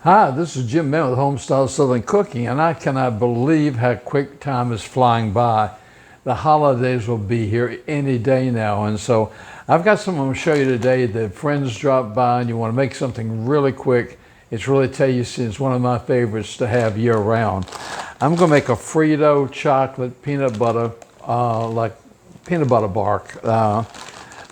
Hi, this is Jim Mann with Homestyle Southern Cooking, and I cannot believe how quick time is flying by. The holidays will be here any day now, and so I've got something I'm going to show you today that friends drop by and you want to make something really quick. It's really tasty. It's one of my favorites to have year round. I'm going to make a Frito chocolate peanut butter, like peanut butter bark.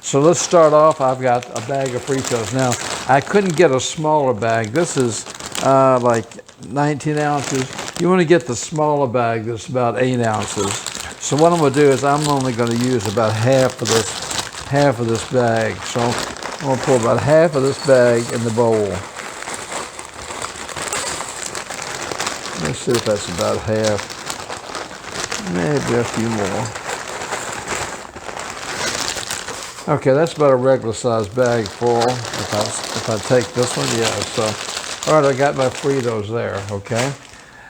So let's start off. I've got a bag of Fritos. Now, I couldn't get a smaller bag. This is like 19 ounces. You want to get the smaller bag that's about 8 ounces. So what I'm going to do is I'm only going to use about half of this bag. So I'm going to pour about half of this bag in the bowl. Let's see if that's about half. Maybe a few more. Okay, that's about a regular sized bag full. If I take this one, yeah. So, all right, I got my Fritos there, okay?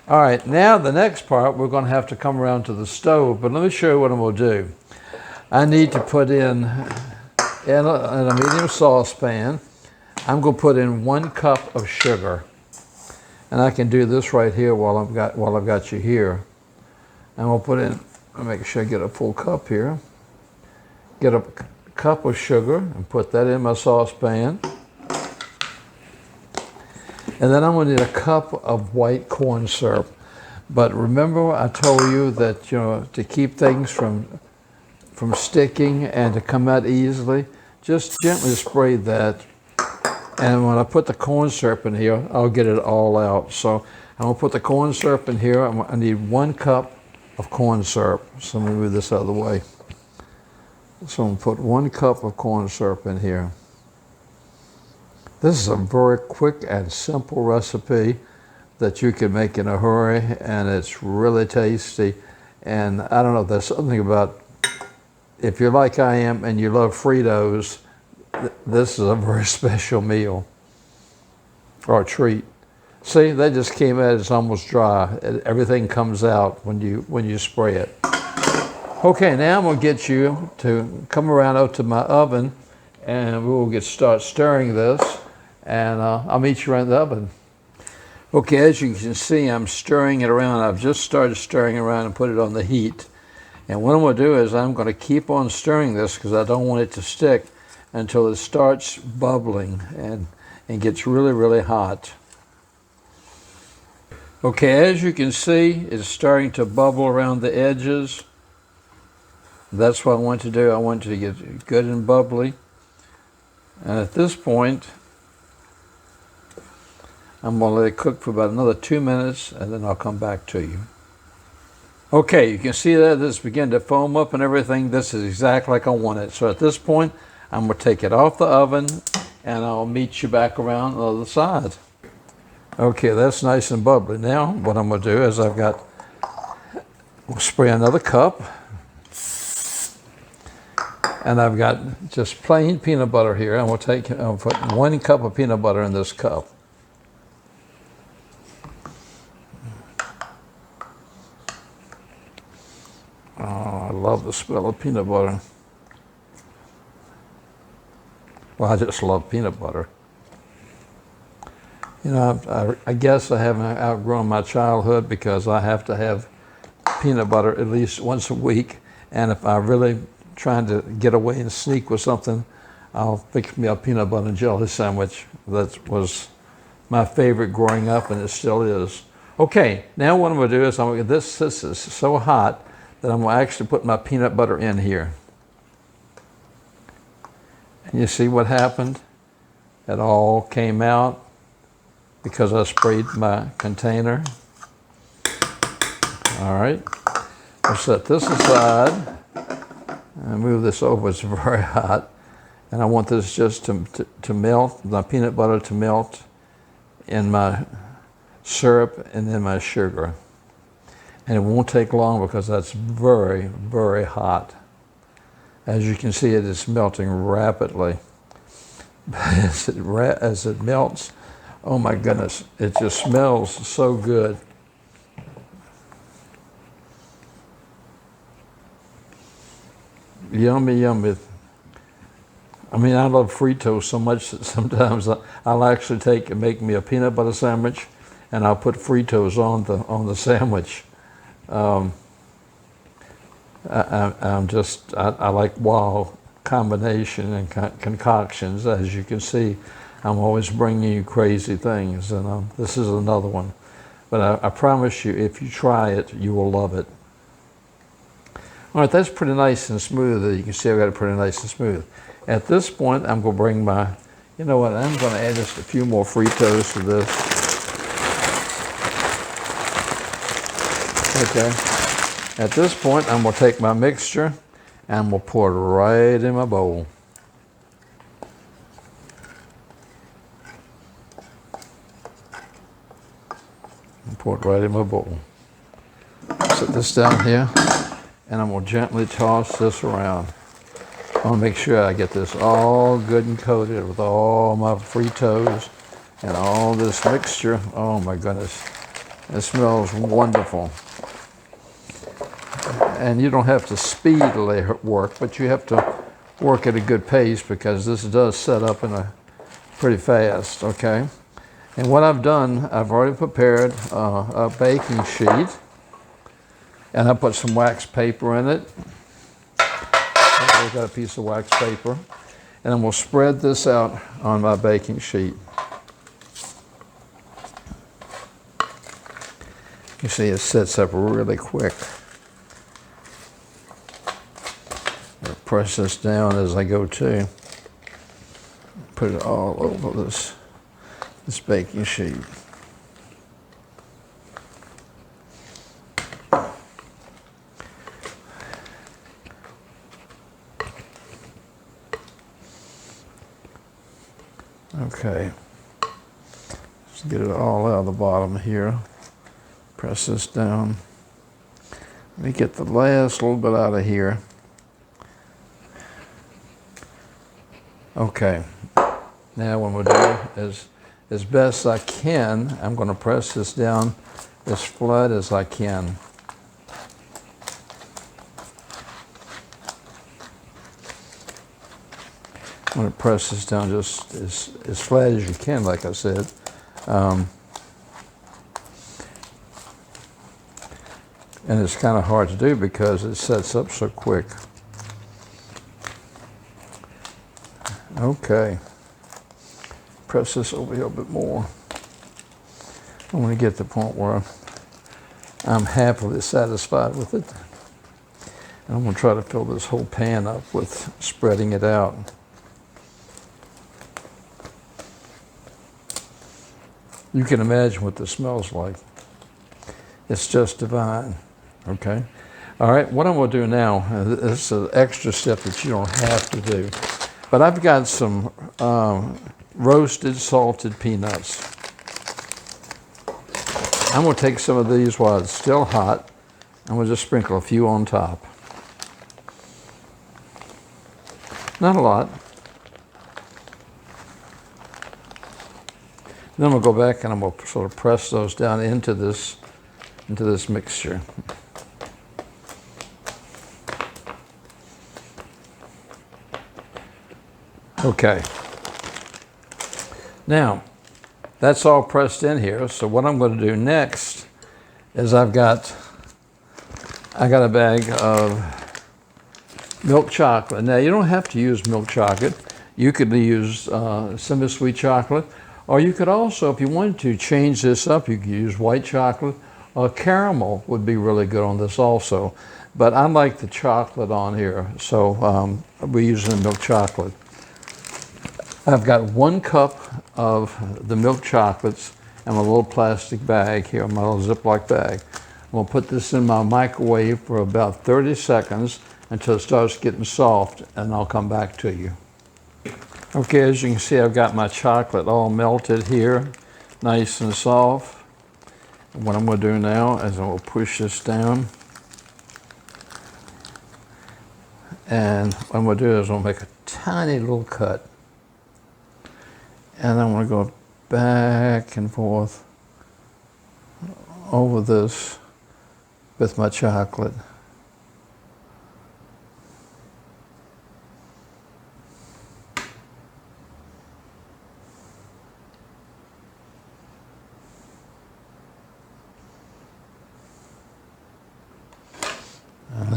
All right, now the next part, we're gonna have to come around to the stove, but let me show you what I'm gonna do. I need to put in a medium saucepan, I'm gonna put in 1 cup of sugar. And I can do this right here while I've got you here. I'm gonna put in, I'll make sure I get a full cup here. Get a cup of sugar and put that in my saucepan. And then I'm going to need a cup of white corn syrup. But remember I told you that, to keep things from sticking and to come out easily, just gently spray that. And when I put the corn syrup in here, I'll get it all out. So I'm going to put the corn syrup in here. I need 1 cup of corn syrup. So let me move this out of the way. So I'm going to put 1 cup of corn syrup in here. This is a very quick and simple recipe that you can make in a hurry, and it's really tasty. And I don't know, there's something about, if you're like I am and you love Fritos, this is a very special meal or treat. See, they just came out, it's almost dry. Everything comes out when you spray it. Okay, now I'm going to get you to come around out to my oven, and we will start stirring this, and I'll meet you around the oven. Okay, as you can see, I'm stirring it around. I've just started stirring it around and put it on the heat. And what I'm going to do is I'm going to keep on stirring this because I don't want it to stick until it starts bubbling and gets really, really hot. Okay, as you can see, it's starting to bubble around the edges. That's what I want to do. I want it to get good and bubbly. And at this point, I'm going to let it cook for about another 2 minutes, and then I'll come back to you. Okay, you can see that it's beginning to foam up and everything. This is exactly like I want it. So at this point, I'm going to take it off the oven, and I'll meet you back around the other side. Okay, that's nice and bubbly. Now, what I'm going to do is we'll spray another cup. And I've got just plain peanut butter here. I'll put 1 cup of peanut butter in this cup. Oh, I love the smell of peanut butter. Well, I just love peanut butter. I guess I haven't outgrown my childhood because I have to have peanut butter at least once a week. And if I really trying to get away and sneak with something, I'll fix me a peanut butter and jelly sandwich. That was my favorite growing up, and it still is. Okay, now what I'm going to do is this is so hot that I'm going to actually put my peanut butter in here. And you see what happened? It all came out because I sprayed my container. All right, I'll set this aside. And move this over, it's very hot. And I want this just to melt, the peanut butter to melt in my syrup and in my sugar. And it won't take long because that's very, very hot. As you can see, it is melting rapidly. As it melts, oh my goodness, it just smells so good. Yummy, yummy. I mean, I love Fritos so much that sometimes I'll actually take and make me a peanut butter sandwich, and I'll put Fritos on the sandwich. I like wild combination and concoctions. As you can see, I'm always bringing you crazy things, and this is another one. But I promise you, if you try it, you will love it. All right, that's pretty nice and smooth. You can see I've got it pretty nice and smooth. At this point, I'm going to bring my, you know what, I'm going to add just a few more Fritos to this. Okay. At this point, I'm going to take my mixture and I'm going to pour it right in my bowl. Pour it right in my bowl. Set this down here, and I'm going to gently toss this around. I want to make sure I get this all good and coated with all my Fritos and all this mixture. Oh my goodness, it smells wonderful. And you don't have to speedily work, but you have to work at a good pace because this does set up in a pretty fast, okay? And what I've done, I've already prepared a baking sheet, and I put some wax paper in it. I've got a piece of wax paper, and I'm going to spread this out on my baking sheet. You see, it sets up really quick. I'll press this down as I go too. Put it all over this baking sheet. Okay, let's get it all out of the bottom here. Press this down. Let me get the last little bit out of here. Okay, now what I'm going to do is, as best I can, I'm going to press this down as flat as I can. I'm going to press this down just as flat as you can, like I said. And it's kind of hard to do because it sets up so quick. Okay. Press this over here a bit more. I want to get to the point where I'm happily satisfied with it. And I'm going to try to fill this whole pan up with spreading it out. You can imagine what this smells like. It's just divine, okay? All right, what I'm going to do now, this is an extra step that you don't have to do, but I've got some roasted salted peanuts. I'm going to take some of these while it's still hot. I'm going to just sprinkle a few on top. Not a lot. Then I'm going to go back and I'm going to sort of press those down into this mixture. Okay. Now, that's all pressed in here. So what I'm going to do next is I got a bag of milk chocolate. Now, you don't have to use milk chocolate. You could use semi-sweet chocolate. Or you could also, if you wanted to change this up, you could use white chocolate. Caramel would be really good on this also. But I like the chocolate on here, so we're using milk chocolate. I've got 1 cup of the milk chocolates in a little plastic bag here, my little Ziploc bag. I'm going to put this in my microwave for about 30 seconds until it starts getting soft, and I'll come back to you. Okay, as you can see, I've got my chocolate all melted here, nice and soft. And what I'm going to do now is I'm going to push this down. And what I'm going to do is I'm going to make a tiny little cut. And I'm going to go back and forth over this with my chocolate.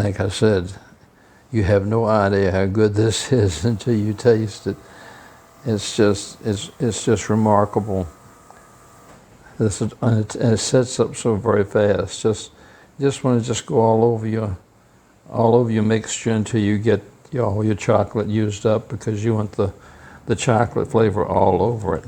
like I said, you have no idea how good this is until you taste it. It's just remarkable. This is, and it sets up so very fast. Just want to just go all over your mixture until you get all your chocolate used up, because you want the chocolate flavor all over it.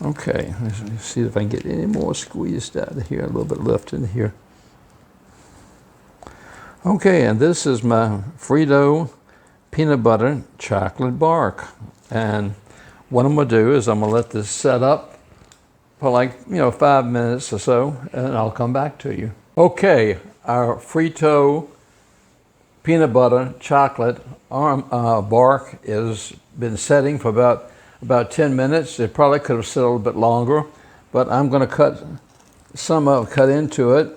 Okay, let me see if I can get any more squeezed out of here, a little bit left in here. Okay, and this is my Frito peanut butter chocolate bark. And what I'm gonna do is I'm gonna let this set up for like, 5 minutes or so, and I'll come back to you. Okay, our Frito peanut butter chocolate bark has been setting for about 10 minutes. It probably could have set a little bit longer, but I'm going to cut into it.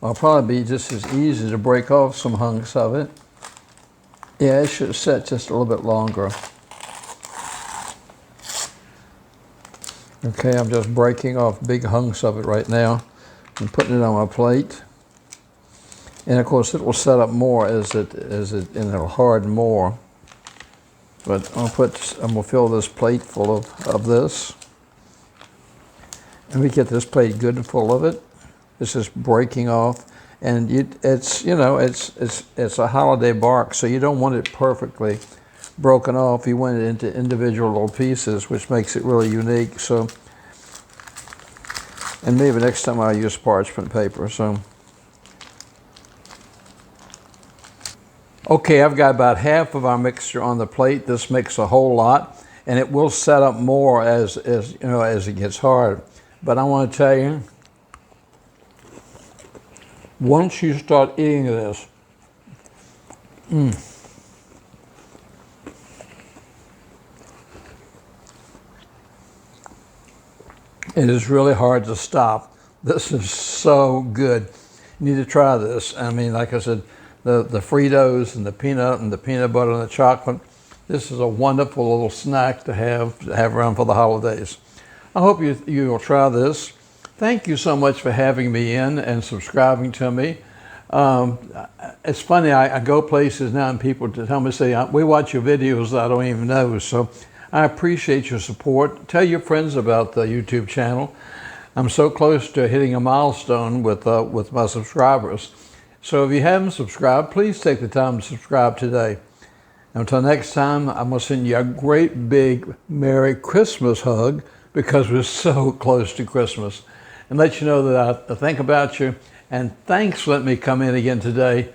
It'll probably be just as easy to break off some hunks of it. Yeah, it should set just a little bit longer. Okay, I'm just breaking off big hunks of it right now and putting it on my plate. And of course, it will set up more and it'll harden more. But I'm gonna fill this plate full of this. And we get this plate good and full of it. It's just breaking off. And it's a holiday bark, so you don't want it perfectly broken off. You want it into individual little pieces, which makes it really unique. So, and maybe next time I'll use parchment paper. So. Okay, I've got about half of our mixture on the plate. This makes a whole lot, and it will set up more as it gets hard. But I want to tell you, once you start eating this, it is really hard to stop. This is so good. You need to try this. I mean, like I said, the Fritos and the peanut butter and the chocolate. This is a wonderful little snack to have around for the holidays. I hope you will try this. Thank you so much for having me in and subscribing to me. It's funny, I go places now and people tell me, say, we watch your videos that I don't even know. So I appreciate your support. Tell your friends about the YouTube channel. I'm so close to hitting a milestone with my subscribers. So if you haven't subscribed, please take the time to subscribe today. Until next time, I'm going to send you a great big Merry Christmas hug, because we're so close to Christmas, and let you know that I think about you. And thanks for letting me come in again today.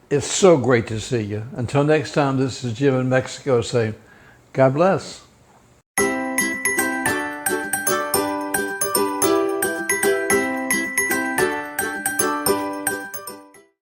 It's so great to see you. Until next time, this is Jim in Mexico saying, God bless.